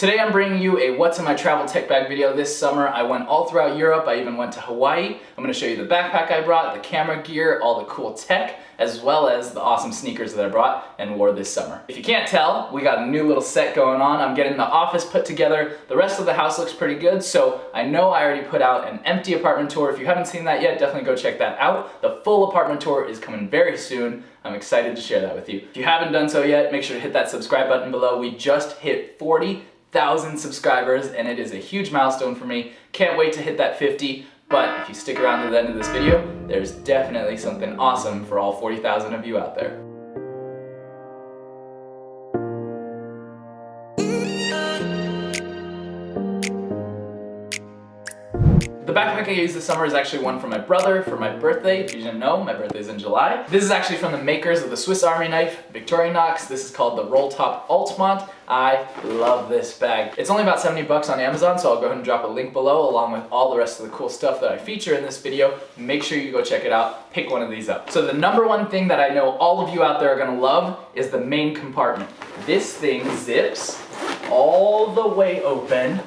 Today I'm bringing you a what's in my travel tech bag video. This summer I went all throughout Europe. I even went to Hawaii. I'm going to show you the backpack I brought, the camera gear, all the cool tech, as well as the awesome sneakers that I brought and wore this summer. If you can't tell, we got a new little set going on. I'm getting the office put together. The rest of the house looks pretty good, so I know I already put out an empty apartment tour. If you haven't seen that yet, definitely go check that out. The full apartment tour is coming very soon. I'm excited to share that with you. If you haven't done so yet, make sure to hit that subscribe button below. We just hit 40,000 subscribers and it is a huge milestone for me. Can't wait to hit that 50, but if you stick around to the end of this video, there's definitely something awesome for all 40,000 of you out there. The backpack I used this summer is actually one from my brother for my birthday. If you didn't know, my birthday's in July. This is actually from the makers of the Swiss Army knife, Victorinox. This is called the Roll Top Altmont. I love this bag. It's only about 70 bucks on Amazon, so I'll go ahead and drop a link below along with all the rest of the cool stuff that I feature in this video. Make sure you go check it out, pick one of these up. So the number one thing that I know all of you out there are gonna love is the main compartment. This thing zips all the way open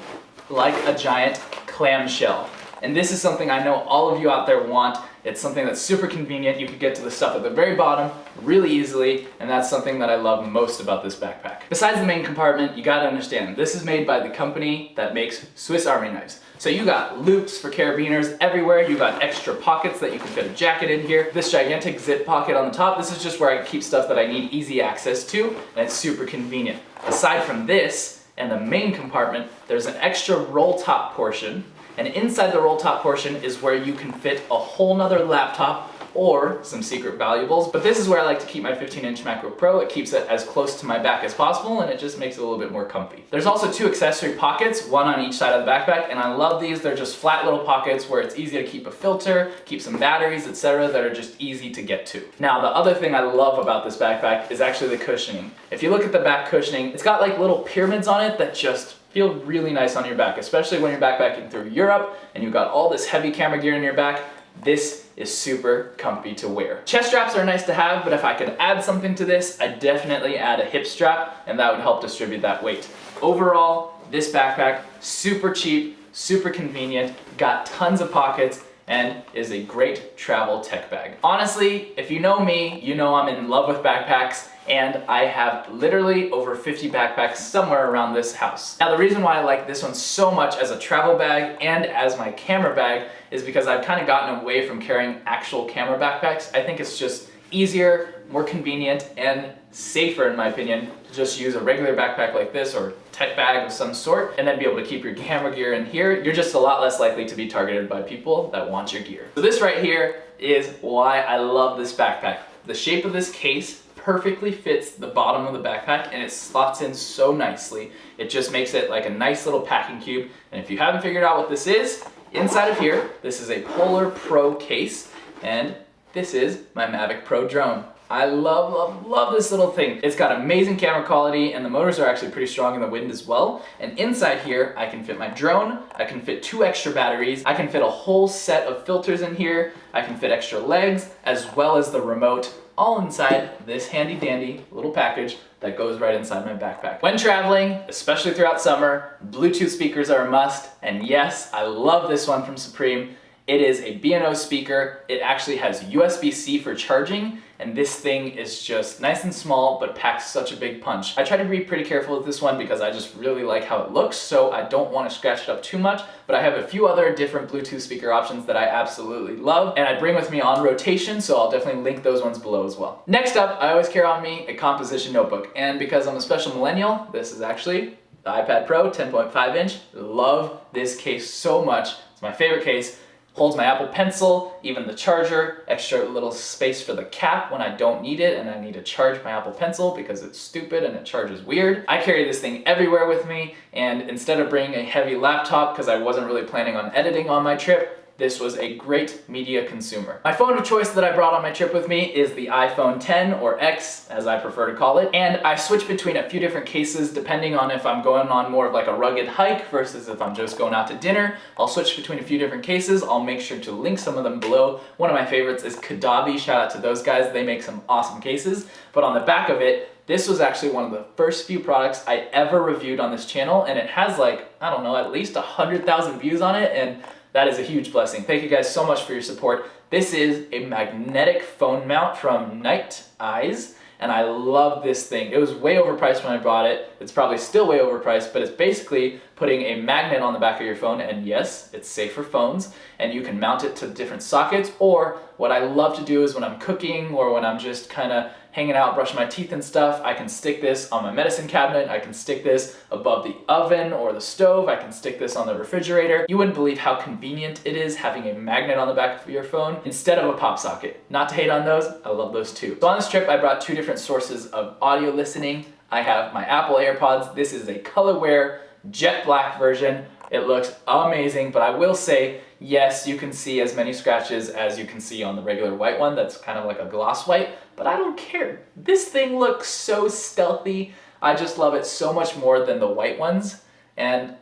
like a giant clamshell. And this is something I know all of you out there want. It's something that's super convenient. You can get to the stuff at the very bottom really easily, and that's something that I love most about this backpack. Besides the main compartment, you gotta understand, this is made by the company that makes Swiss Army knives. So you got loops for carabiners everywhere, you got extra pockets that you can fit a jacket in here, this gigantic zip pocket on the top, this is just where I keep stuff that I need easy access to, and it's super convenient. Aside from this, and the main compartment, there's an extra roll top portion, and inside the roll top portion is where you can fit a whole nother laptop or some secret valuables. But this is where I like to keep my 15-inch MacBook Pro. It keeps it as close to my back as possible and it just makes it a little bit more comfy. There's also two accessory pockets, one on each side of the backpack, and I love these. They're just flat little pockets where it's easy to keep a filter, keep some batteries, etc. that are just easy to get to. Now, the other thing I love about this backpack is actually the cushioning. If you look at the back cushioning, it's got like little pyramids on it that just feel really nice on your back, especially when you're backpacking through Europe and you've got all this heavy camera gear in your back. This is super comfy to wear. Chest straps are nice to have, but if I could add something to this, I'd definitely add a hip strap, and that would help distribute that weight. Overall, this backpack, super cheap, super convenient, got tons of pockets, and is a great travel tech bag. Honestly, if you know me, you know I'm in love with backpacks, and I have literally over 50 backpacks somewhere around this house. Now the reason why I like this one so much as a travel bag and as my camera bag is because I've kind of gotten away from carrying actual camera backpacks. I think it's just easier, more convenient, and safer in my opinion to just use a regular backpack like this or tech bag of some sort and then be able to keep your camera gear in here. You're just a lot less likely to be targeted by people that want your gear. So this right here is why I love this backpack. The shape of this case perfectly fits the bottom of the backpack and it slots in so nicely. It just makes it like a nice little packing cube. And if you haven't figured out what this is, inside of here, this is a Polar Pro case and this is my Mavic Pro drone. I love, love, love this little thing. It's got amazing camera quality and the motors are actually pretty strong in the wind as well. And inside here, I can fit my drone, I can fit 2 extra batteries, I can fit a whole set of filters in here, I can fit extra legs, as well as the remote, all inside this handy dandy little package that goes right inside my backpack. When traveling, especially throughout summer, Bluetooth speakers are a must. And yes, I love this one from Supreme. It is a B&O speaker. It actually has USB-C for charging, and this thing is just nice and small, but packs such a big punch. I try to be pretty careful with this one because I just really like how it looks, so I don't want to scratch it up too much, but I have a few other different Bluetooth speaker options that I absolutely love, and I bring with me on rotation, so I'll definitely link those ones below as well. Next up, I always carry on me a composition notebook, and because I'm a special millennial, this is actually the iPad Pro 10.5 inch. Love this case so much. It's my favorite case. Holds my Apple Pencil, even the charger, extra little space for the cap when I don't need it and I need to charge my Apple Pencil because it's stupid and it charges weird. I carry this thing everywhere with me, and instead of bringing a heavy laptop because I wasn't really planning on editing on my trip, this was a great media consumer. My phone of choice that I brought on my trip with me is the iPhone 10 or X, as I prefer to call it, and I switch between a few different cases depending on if I'm going on more of like a rugged hike versus if I'm just going out to dinner. I'll switch between a few different cases. I'll make sure to link some of them below. One of my favorites is Kadabi. Shout out to those guys. They make some awesome cases. But on the back of it, This was actually one of the first few products I ever reviewed on this channel, and it has like, I don't know, at least 100,000 views on it, and that is a huge blessing. Thank you guys so much for your support. This is a magnetic phone mount from Night Eyes, and I love this thing. It was way overpriced when I bought it. It's probably still way overpriced, but it's basically putting a magnet on the back of your phone, and yes, it's safe for phones, and you can mount it to different sockets, or what I love to do is when I'm cooking or when I'm just kind of hanging out, brushing my teeth and stuff, I can stick this on my medicine cabinet, I can stick this above the oven or the stove, I can stick this on the refrigerator. You wouldn't believe how convenient it is having a magnet on the back of your phone instead of a pop socket. Not to hate on those, I love those too. So on this trip, I brought two different sources of audio listening. I have my Apple AirPods. This is a colorware jet black version. It looks amazing, but I will say, yes, you can see as many scratches as you can see on the regular white one. That's kind of like a gloss white, but I don't care. This thing looks so stealthy. I just love it so much more than the white ones. And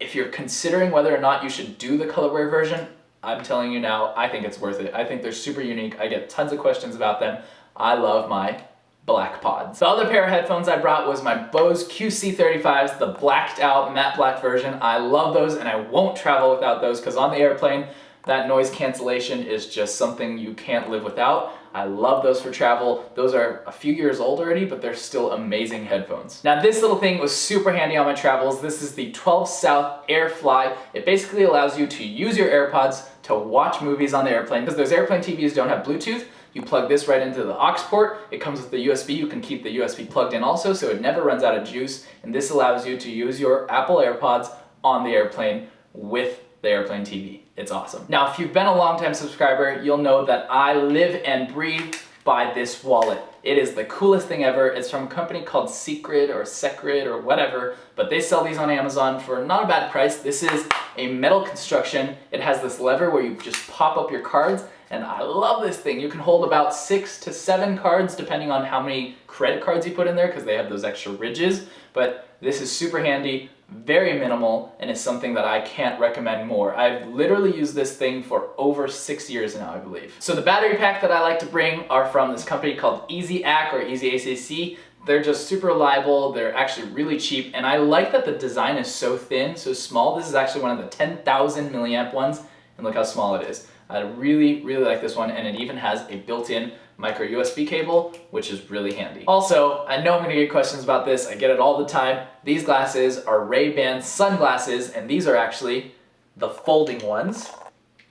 if you're considering whether or not you should do the colorware version, I'm telling you now, I think it's worth it. I think they're super unique. I get tons of questions about them. I love my black pods. The other pair of headphones I brought was my Bose QC35s, the blacked out matte black version. I love those and I won't travel without those because on the airplane, that noise cancellation is just something you can't live without. I love those for travel. Those are a few years old already, but they're still amazing headphones. Now this little thing was super handy on my travels. This is the 12 South AirFly. It basically allows you to use your AirPods to watch movies on the airplane because those airplane TVs don't have Bluetooth. You plug this right into the aux port. It comes with the USB. You can keep the USB plugged in also, so it never runs out of juice. And this allows you to use your Apple AirPods on the airplane with the airplane TV. It's awesome. Now, if you've been a longtime subscriber, you'll know that I live and breathe by this wallet. It is the coolest thing ever. It's from a company called Secret or whatever, but they sell these on Amazon for not a bad price. This is a metal construction. It has this lever where you just pop up your cards, and I love this thing. You can hold about 6 to 7 cards depending on how many credit cards you put in there because they have those extra ridges, but this is super handy, very minimal, and it's something that I can't recommend more. I've literally used this thing for over 6 years now, I believe. So the battery pack that I like to bring are from this company called EasyAC or EasyACC. They're just super reliable, they're actually really cheap, and I like that the design is so thin, so small. This is actually one of the 10,000 milliamp ones, and look how small it is. I really, really like this one, and it even has a built-in micro USB cable, which is really handy. Also, I know I'm gonna get questions about this. I get it all the time. These glasses are Ray-Ban sunglasses, and these are actually the folding ones.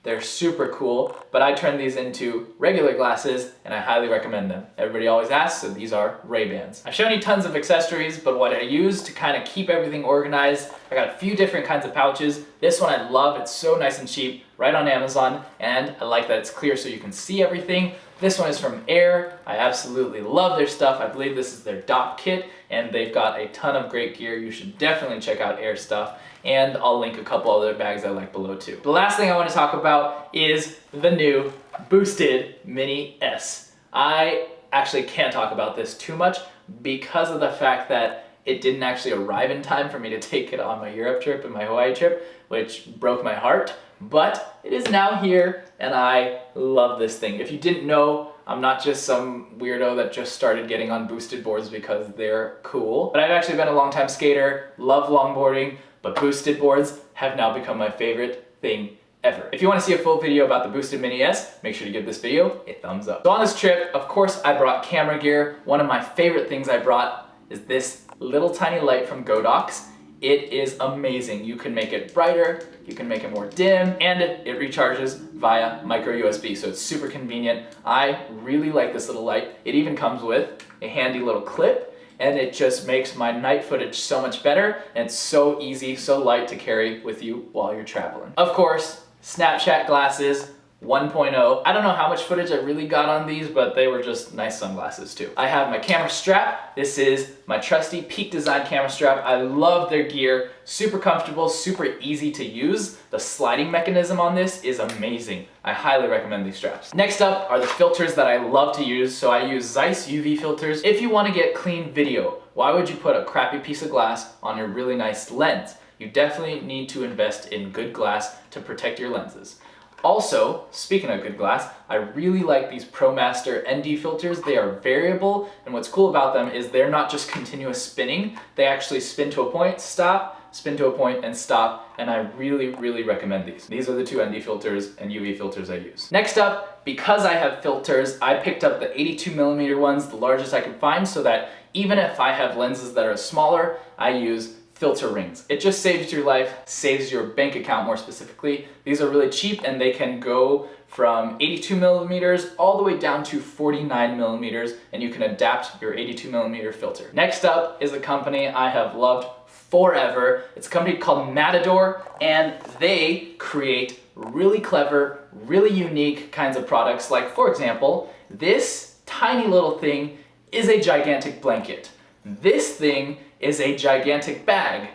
They're super cool, but I turn these into regular glasses, and I highly recommend them. Everybody always asks, so these are Ray-Bans. I've shown you tons of accessories, but what I use to kind of keep everything organized, I got a few different kinds of pouches. This one I love, it's so nice and cheap, right on Amazon, and I like that it's clear so you can see everything. This one is from Air. I absolutely love their stuff. I believe this is their DOP kit, and they've got a ton of great gear. You should definitely check out Air stuff, and I'll link a couple other bags I like below too. The last thing I want to talk about is the new Boosted Mini S. I actually can't talk about this too much because of the fact that it didn't actually arrive in time for me to take it on my Europe trip and my Hawaii trip, which broke my heart. But it is now here, and I love this thing. If you didn't know, I'm not just some weirdo that just started getting on boosted boards because they're cool. But I've actually been a long-time skater, love longboarding, but boosted boards have now become my favorite thing ever. If you want to see a full video about the Boosted Mini S, make sure to give this video a thumbs up. So on this trip, of course, I brought camera gear. One of my favorite things I brought is this little tiny light from Godox. It is amazing. You can make it brighter, you can make it more dim, and it recharges via micro USB, so it's super convenient. I really like this little light. It even comes with a handy little clip, and it just makes my night footage so much better, and it's so easy, so light to carry with you while you're traveling. Of course, Snapchat glasses 1.0. I don't know how much footage I really got on these, but they were just nice sunglasses too. I have my camera strap. This is my trusty Peak Design camera strap. I love their gear. Super comfortable, super easy to use. The sliding mechanism on this is amazing. I highly recommend these straps. Next up are the filters that I love to use. So I use Zeiss UV filters. If you want to get clean video, why would you put a crappy piece of glass on your really nice lens? You definitely need to invest in good glass to protect your lenses. Also, speaking of good glass, I really like these ProMaster ND filters. They are variable, and what's cool about them is they're not just continuous spinning. They actually spin to a point, stop, spin to a point, and stop, and I really recommend these. These are the two ND filters and UV filters I use. Next up, because I have filters, I picked up the 82mm ones, the largest I could find, so that even if I have lenses that are smaller, I use filter rings. It just saves your life, saves your bank account more specifically. These are really cheap and they can go from 82mm all the way down to 49mm, and you can adapt your 82mm filter. Next up is a company I have loved forever. It's a company called Matador, and they create really clever, really unique kinds of products. Like, for example, this tiny little thing is a gigantic blanket. This thing is a gigantic bag.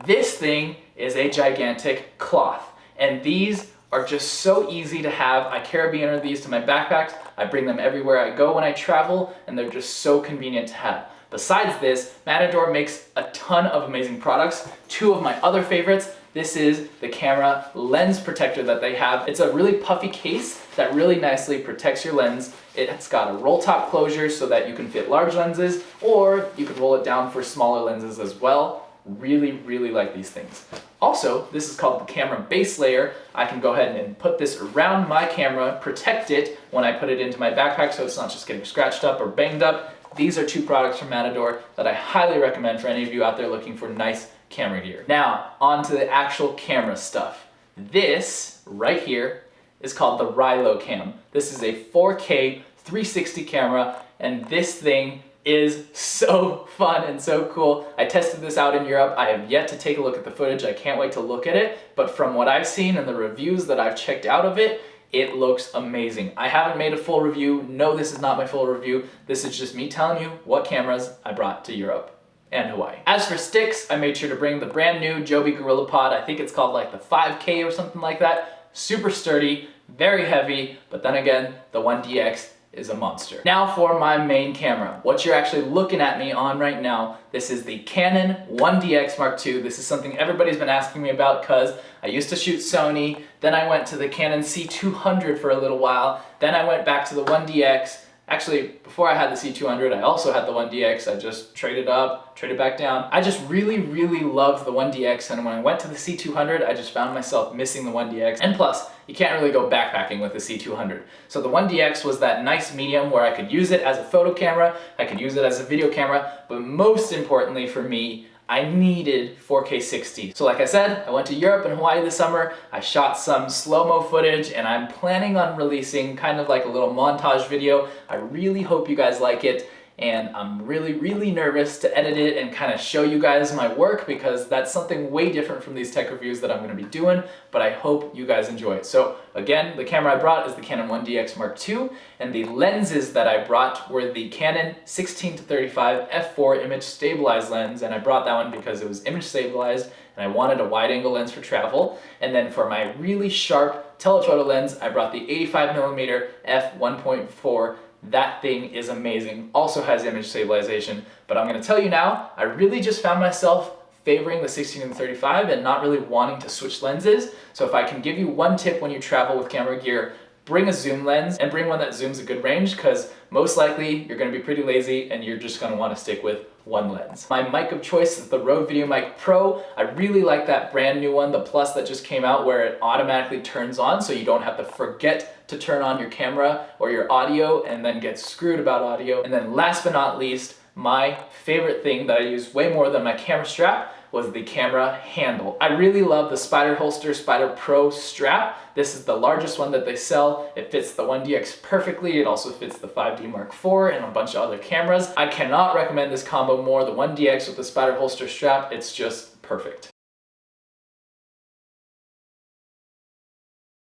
This thing is a gigantic cloth. And these are just so easy to have. I carabiner these to my backpacks. I bring them everywhere I go when I travel, and they're just so convenient to have. Besides this, Matador makes a ton of amazing products. Two of my other favorites, this is the camera lens protector that they have. It's a really puffy case that really nicely protects your lens. It's got a roll top closure so that you can fit large lenses, or you can roll it down for smaller lenses as well. Really like these things. Also, this is called the camera base layer. I can go ahead and put this around my camera, protect it when I put it into my backpack so it's not just getting scratched up or banged up. These are two products from Matador that I highly recommend for any of you out there looking for nice camera gear. Now, on to the actual camera stuff. This right here is called the Rilo Cam. This is a 4K 360 camera, and this thing is so fun and so cool. I tested this out in Europe. I have yet to take a look at the footage. I can't wait to look at it, but from what I've seen and the reviews that I've checked out of it, it looks amazing. I haven't made a full review. No, this is not my full review. This is just me telling you what cameras I brought to Europe and Hawaii. As for sticks, I made sure to bring the brand new Joby GorillaPod. I think it's called like the 5K or something like that. Super sturdy, very heavy, but then again, the 1DX is a monster. Now for my main camera. What you're actually looking at me on right now, this is the Canon 1DX Mark II. This is something everybody's been asking me about because I used to shoot Sony, then I went to the Canon C200 for a little while, then I went back to the 1DX. Actually, before I had the C200, I also had the 1DX. I just traded up, traded back down. I just really loved the 1DX, and when I went to the C200, I just found myself missing the 1DX. And plus, you can't really go backpacking with the C200. So the 1DX was that nice medium where I could use it as a photo camera, I could use it as a video camera, but most importantly for me, I needed 4K 60. So like I said, I went to Europe and Hawaii this summer. I shot some slow-mo footage, and I'm planning on releasing kind of like a little montage video. I really hope you guys like it, and I'm really nervous to edit it and kind of show you guys my work, because that's something way different from these tech reviews that I'm going to be doing, but I hope you guys enjoy it. So again, the camera I brought is the Canon 1DX Mark II, and the lenses that I brought were the Canon 16-35 f4 image stabilized lens, and I brought that one because it was image stabilized and I wanted a wide angle lens for travel. And then for my really sharp telephoto lens, I brought the 85mm f1.4. That thing is amazing. Also has image stabilization, but I'm gonna tell you now, I really just found myself favoring the 16-35 and not really wanting to switch lenses. So if I can give you one tip when you travel with camera gear, bring a zoom lens and bring one that zooms a good range, because most likely you're gonna be pretty lazy and you're just gonna wanna stick with one lens. My mic of choice is the Rode VideoMic Pro. I really like that brand new one, the Plus that just came out, where it automatically turns on so you don't have to forget to turn on your camera or your audio and then get screwed about audio. And then last but not least, my favorite thing that I use way more than my camera strap was the camera handle. I really love the Spyder Holster Spyder Pro strap. This is the largest one that they sell. It fits the 1DX perfectly. It also fits the 5D Mark IV and a bunch of other cameras. I cannot recommend this combo more. The 1DX with the Spyder Holster strap, it's just perfect.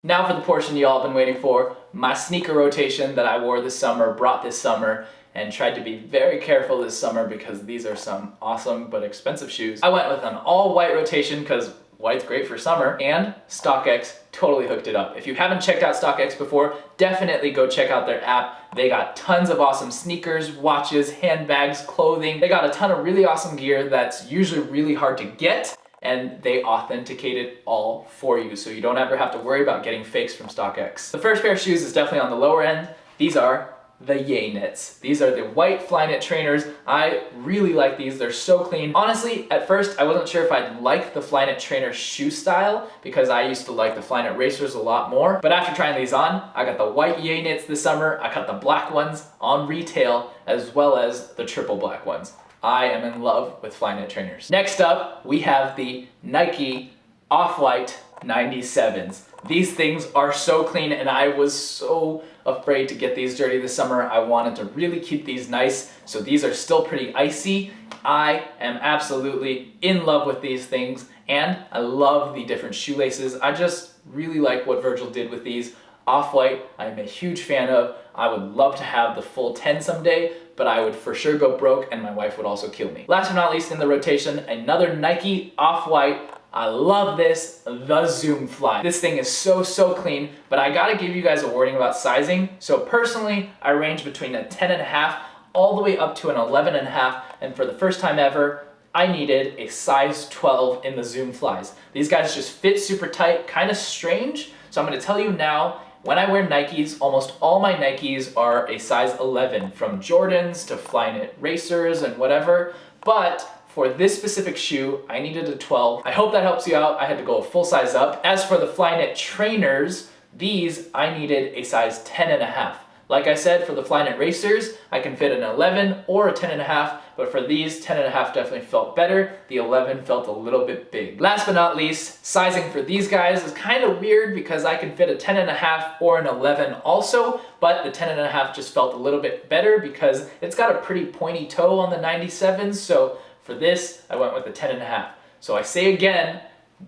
Now for the portion you all have been waiting for, my sneaker rotation that I wore this summer, brought this summer, and tried to be very careful this summer because these are some awesome but expensive shoes. I went with an all white rotation because white's great for summer, and StockX totally hooked it up. If you haven't checked out StockX before, definitely go check out their app. They got tons of awesome sneakers, watches, handbags, clothing. They got a ton of really awesome gear that's usually really hard to get, and they authenticate it all for you, so you don't ever have to worry about getting fakes from StockX. The first pair of shoes is definitely on the lower end. These are the Yay Knits. These are the white Flyknit trainers. I really like these. They're so clean. Honestly, at first, I wasn't sure if I'd like the Flyknit trainer shoe style because I used to like the Flyknit racers a lot more. But after trying these on, I got the white Yay Knits this summer. I got the black ones on retail as well as the triple black ones. I am in love with Flyknit trainers. Next up, we have the Nike Off-White 97s. These things are so clean, and I was so afraid to get these dirty this summer. I wanted to really keep these nice, so these are still pretty icy. I am absolutely in love with these things, and I love the different shoelaces. I just really like what Virgil did with these. Off-White, I'm a huge fan of. I would love to have the full 10 someday, but I would for sure go broke, and my wife would also kill me. Last but not least in the rotation, another Nike Off-White. I love this, the Zoom Fly. This thing is so clean, but I gotta give you guys a warning about sizing. So personally, I range between a 10.5 all the way up to an 11.5, and for the first time ever, I needed a size 12 in the Zoom Flies. These guys just fit super tight, kind of strange. So I'm gonna tell you now, when I wear Nikes, almost all my Nikes are a size 11, from Jordans to Flyknit racers and whatever, but for this specific shoe, I needed a 12. I hope that helps you out. I had to go a full size up. As for the Flyknit trainers, these I needed a size 10.5. Like I said, for the Flyknit racers, I can fit an 11 or a 10.5, but for these, 10.5 definitely felt better. The 11 felt a little bit big. Last but not least, sizing for these guys is kind of weird because I can fit a 10.5 or an 11 also, but the 10.5 just felt a little bit better because it's got a pretty pointy toe on the 97s, so for this, I went with a 10.5. So I say again,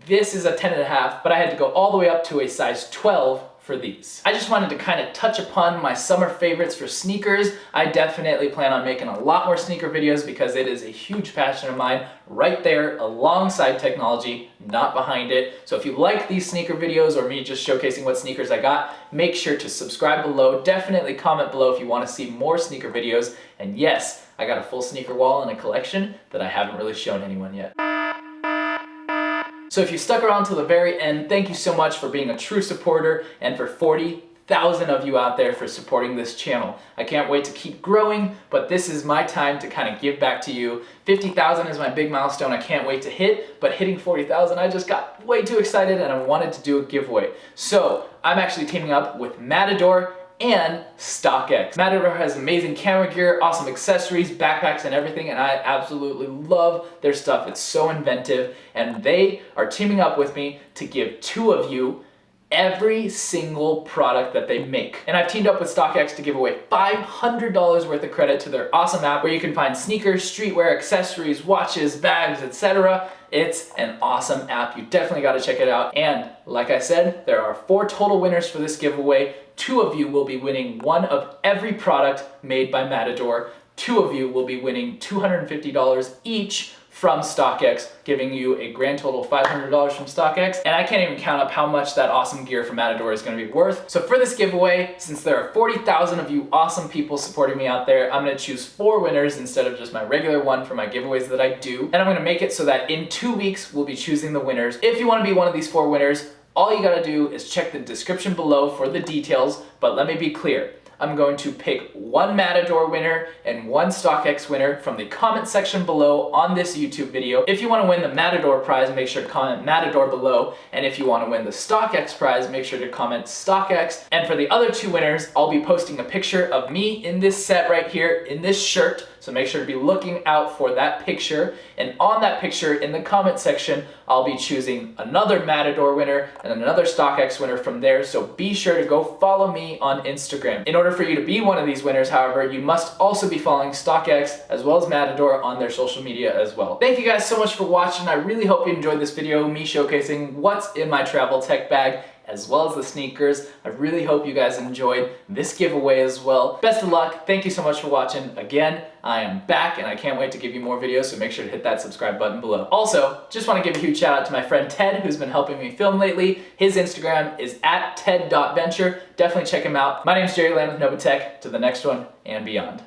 this is a 10.5, but I had to go all the way up to a size 12 for these. I just wanted to kind of touch upon my summer favorites for sneakers. I definitely plan on making a lot more sneaker videos because it is a huge passion of mine right there alongside technology, not behind it. So if you like these sneaker videos or me just showcasing what sneakers I got, make sure to subscribe below. Definitely comment below if you want to see more sneaker videos. And yes, I got a full sneaker wall and a collection that I haven't really shown anyone yet. So if you stuck around till the very end, thank you so much for being a true supporter and for 40,000 of you out there for supporting this channel. I can't wait to keep growing, but this is my time to kind of give back to you. 50,000 is my big milestone I can't wait to hit, but hitting 40,000, I just got way too excited and I wanted to do a giveaway. So I'm actually teaming up with Matador and StockX. Matador has amazing camera gear, awesome accessories, backpacks, and everything, and I absolutely love their stuff. It's so inventive, and they are teaming up with me to give 2 of you every single product that they make. And I've teamed up with StockX to give away $500 worth of credit to their awesome app where you can find sneakers, streetwear, accessories, watches, bags, etc. It's an awesome app. You definitely got to check it out. And like I said, there are 4 total winners for this giveaway. 2 of you will be winning one of every product made by Matador. 2 of you will be winning $250 each from StockX, giving you a grand total of $500 from StockX. And I can't even count up how much that awesome gear from Matador is going to be worth. So for this giveaway, since there are 40,000 of you awesome people supporting me out there, I'm going to choose 4 winners instead of just my regular one for my giveaways that I do. And I'm going to make it so that in 2 weeks, we'll be choosing the winners. If you want to be one of these 4 winners, all you got to do is check the description below for the details. But let me be clear. I'm going to pick 1 Matador winner and 1 StockX winner from the comment section below on this YouTube video. If you want to win the Matador prize, make sure to comment Matador below. And if you want to win the StockX prize, make sure to comment StockX. And for the other 2 winners, I'll be posting a picture of me in this set right here, in this shirt. So make sure to be looking out for that picture. And on that picture in the comment section, I'll be choosing another Matador winner and another StockX winner from there. So be sure to go follow me on Instagram. In order for you to be one of these winners, however, you must also be following StockX as well as Matador on their social media as well. Thank you guys so much for watching. I really hope you enjoyed this video, me showcasing what's in my travel tech bag, as well as the sneakers. I really hope you guys enjoyed this giveaway as well. Best of luck. Thank you so much for watching. Again, I am back and I can't wait to give you more videos, so make sure to hit that subscribe button below. Also, just want to give a huge shout out to my friend Ted, who's been helping me film lately. His Instagram is @ted.venture. Definitely check him out. My name is Jerry Land with Nova Tech. To the next one and beyond.